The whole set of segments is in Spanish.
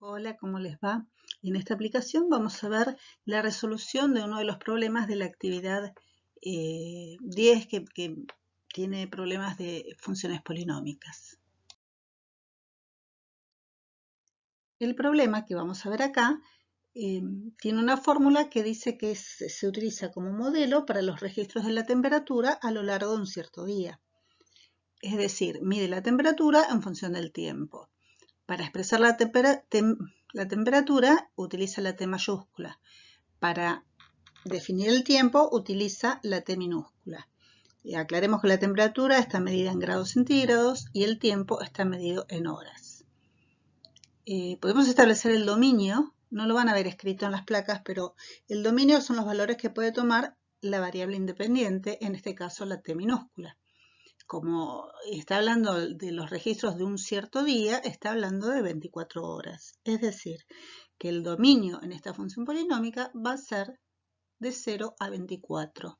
Hola, ¿cómo les va? En esta aplicación vamos a ver la resolución de uno de los problemas de la actividad 10 que tiene problemas de funciones polinómicas. El problema que vamos a ver acá tiene una fórmula que dice que se utiliza como modelo para los registros de la temperatura a lo largo de un cierto día. Es decir, mide la temperatura en función del tiempo. Para expresar la temperatura utiliza la T mayúscula. Para definir el tiempo utiliza la T minúscula. Aclaremos que la temperatura está medida en grados centígrados y el tiempo está medido en horas. Podemos establecer el dominio, no lo van a ver escrito en las placas, pero el dominio son los valores que puede tomar la variable independiente, en este caso la T minúscula. Como está hablando de los registros de un cierto día, está hablando de 24 horas. Es decir, que el dominio en esta función polinómica va a ser de 0 a 24.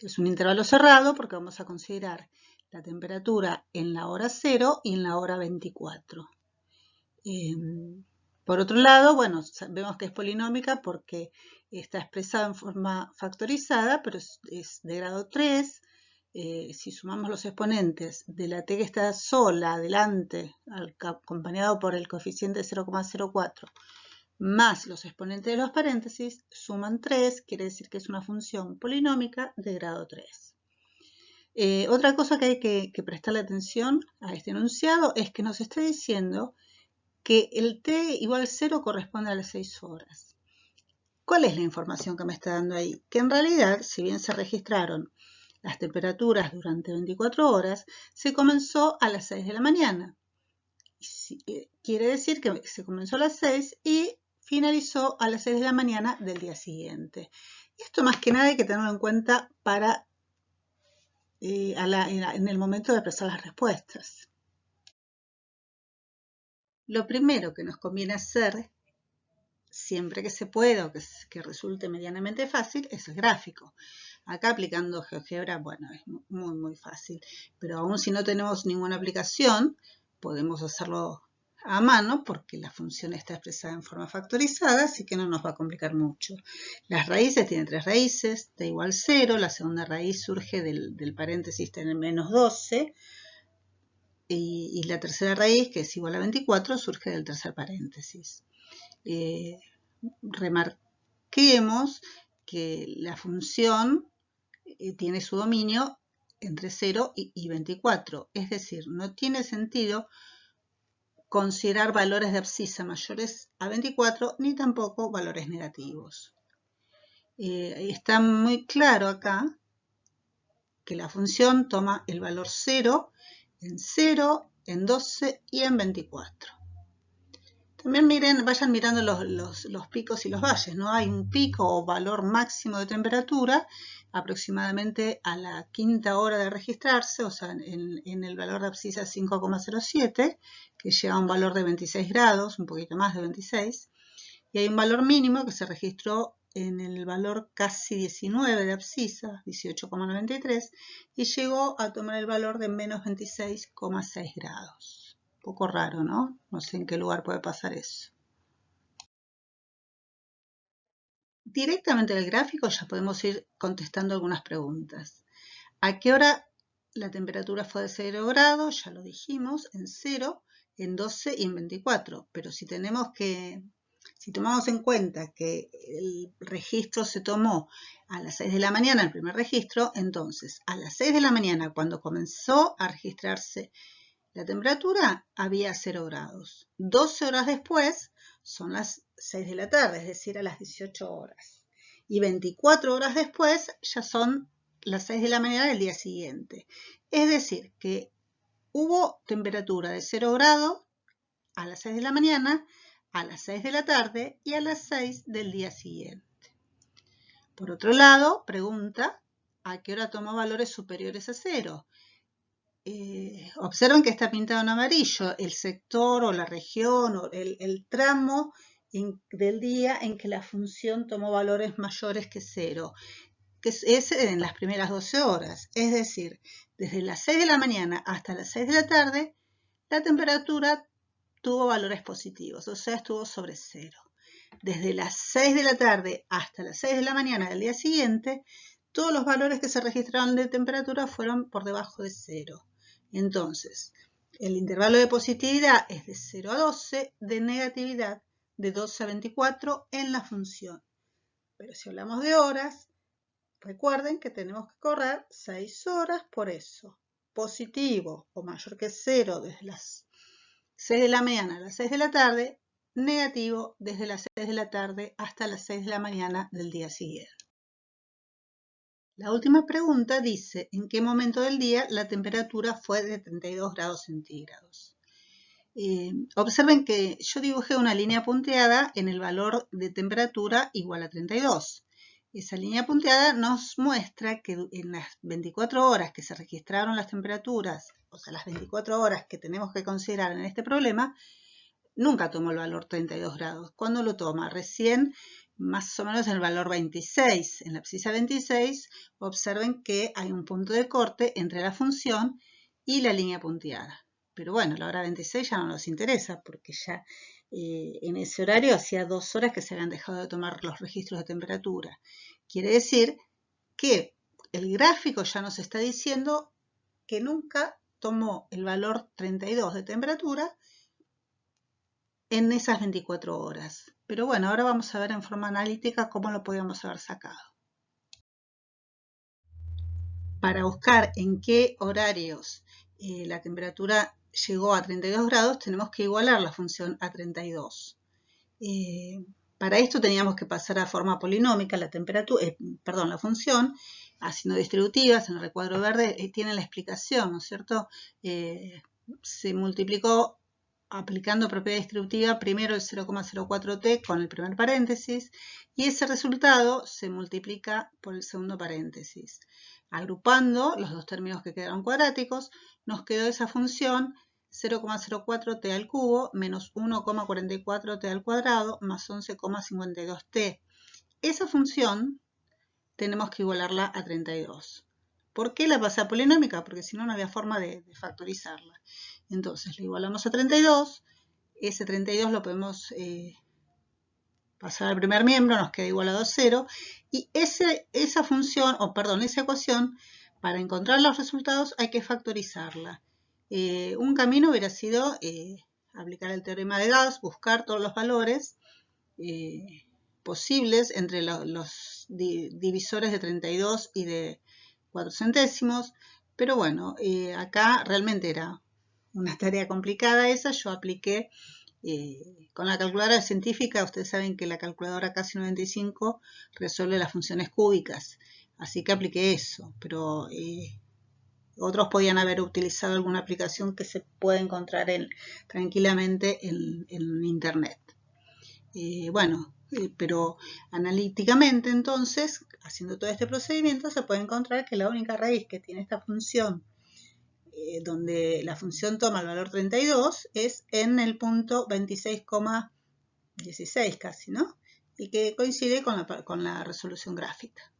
Es un intervalo cerrado porque vamos a considerar la temperatura en la hora 0 y en la hora 24. Por otro lado, bueno, vemos que es polinómica porque está expresada en forma factorizada, pero es de grado 3. Si sumamos los exponentes de la t que está sola adelante, acompañado por el coeficiente 0,04, más los exponentes de los paréntesis, suman 3, quiere decir que es una función polinómica de grado 3. Otra cosa que hay que prestarle atención a este enunciado es que nos está diciendo que el t igual 0 corresponde a las 6 horas. ¿Cuál es la información que me está dando ahí? Que en realidad, si bien se registraron las temperaturas durante 24 horas, se comenzó a las 6 de la mañana. Quiere decir que se comenzó a las 6 y finalizó a las 6 de la mañana del día siguiente. Esto más que nada hay que tenerlo en cuenta para en el momento de expresar las respuestas. Lo primero que nos conviene hacer, siempre que se pueda o que resulte medianamente fácil, es el gráfico. Acá aplicando GeoGebra, bueno, es muy fácil, pero aún si no tenemos ninguna aplicación, podemos hacerlo a mano porque la función está expresada en forma factorizada, así que no nos va a complicar mucho. Las raíces tienen 3 raíces, t igual 0, la segunda raíz surge del paréntesis en menos 12, y la tercera raíz, que es igual a 24, surge del tercer paréntesis. Remarquemos que la función tiene su dominio entre 0 y 24, es decir, no tiene sentido considerar valores de abscisa mayores a 24 ni tampoco valores negativos. Está muy claro acá que la función toma el valor 0, en 12 y en 24. También vayan mirando los picos y los valles, ¿no? Hay un pico o valor máximo de temperatura aproximadamente a la quinta hora de registrarse, o sea, en el valor de abscisa 5,07, que llega a un valor de 26 grados, un poquito más de 26, y hay un valor mínimo que se registró en el valor casi 19 de abscisa, 18,93, y llegó a tomar el valor de menos 26,6 grados. Un poco raro, ¿no? No sé en qué lugar puede pasar eso. Directamente del gráfico ya podemos ir contestando algunas preguntas. ¿A qué hora la temperatura fue de 0 grados? Ya lo dijimos, en 0, en 12 y en 24. Pero si tomamos en cuenta que el registro se tomó a las 6 de la mañana, el primer registro, entonces a las 6 de la mañana, cuando comenzó a registrarse la temperatura, había 0 grados. 12 horas después son las 6 de la tarde, es decir, a las 18 horas. Y 24 horas después ya son las 6 de la mañana del día siguiente. Es decir, que hubo temperatura de 0 grados a las 6 de la mañana, a las 6 de la tarde y a las 6 del día siguiente. Por otro lado, pregunta, ¿a qué hora tomó valores superiores a 0? Observen que está pintado en amarillo el sector o la región o el tramo del día en que la función tomó valores mayores que 0, que es en las primeras 12 horas. Es decir, desde las 6 de la mañana hasta las 6 de la tarde, la temperatura tuvo valores positivos, o sea, estuvo sobre 0. Desde las 6 de la tarde hasta las 6 de la mañana del día siguiente, todos los valores que se registraron de temperatura fueron por debajo de 0. Entonces, el intervalo de positividad es de 0 a 12, de negatividad de 12 a 24 en la función. Pero si hablamos de horas, recuerden que tenemos que correr 6 horas por eso. Positivo o mayor que 0 desde las 6 de la mañana a las 6 de la tarde, negativo desde las 6 de la tarde hasta las 6 de la mañana del día siguiente. La última pregunta dice, ¿en qué momento del día la temperatura fue de 32 grados centígrados? Observen que yo dibujé una línea punteada en el valor de temperatura igual a 32. Esa línea punteada nos muestra que en las 24 horas que se registraron las temperaturas, o sea, las 24 horas que tenemos que considerar en este problema, nunca tomó el valor 32 grados. ¿Cuándo lo toma? Recién, más o menos en el valor 26. En la abscisa 26, observen que hay un punto de corte entre la función y la línea punteada. Pero bueno, la hora 26 ya no nos interesa porque ya en ese horario hacía 2 horas que se habían dejado de tomar los registros de temperatura. Quiere decir que el gráfico ya nos está diciendo que nunca tomó el valor 32 de temperatura en esas 24 horas. Pero bueno, ahora vamos a ver en forma analítica cómo lo podíamos haber sacado. Para buscar en qué horarios la temperatura llegó a 32 grados, tenemos que igualar la función a 32. Para esto teníamos que pasar a forma polinómica la función, haciendo distributivas. En el recuadro verde tiene la explicación, ¿no es cierto? Se multiplicó aplicando propiedad distributiva primero el 0,04t con el primer paréntesis y ese resultado se multiplica por el segundo paréntesis. Agrupando los dos términos que quedaron cuadráticos, nos quedó esa función 0,04t al cubo menos 1,44t al cuadrado más 11,52t. Esa función tenemos que igualarla a 32. ¿Por qué la pasé a polinómica? Porque si no, no había forma de factorizarla. Entonces, le igualamos a 32. Ese 32 lo podemos pasar al primer miembro, nos queda igualado a 0. Y esa ecuación, para encontrar los resultados hay que factorizarla. Un camino hubiera sido aplicar el teorema de Gauss, buscar todos los valores posibles entre los divisores de 32 y de 4 centésimos, pero bueno, acá realmente era una tarea complicada esa. Yo apliqué con la calculadora científica. Ustedes saben que la calculadora casi 95 resuelve las funciones cúbicas, así que apliqué eso, pero otros podían haber utilizado alguna aplicación que se puede encontrar tranquilamente en internet. Pero analíticamente entonces, haciendo todo este procedimiento, se puede encontrar que la única raíz que tiene esta función, donde la función toma el valor 32, es en el punto 26,16 casi, ¿no? Y que coincide con la resolución gráfica.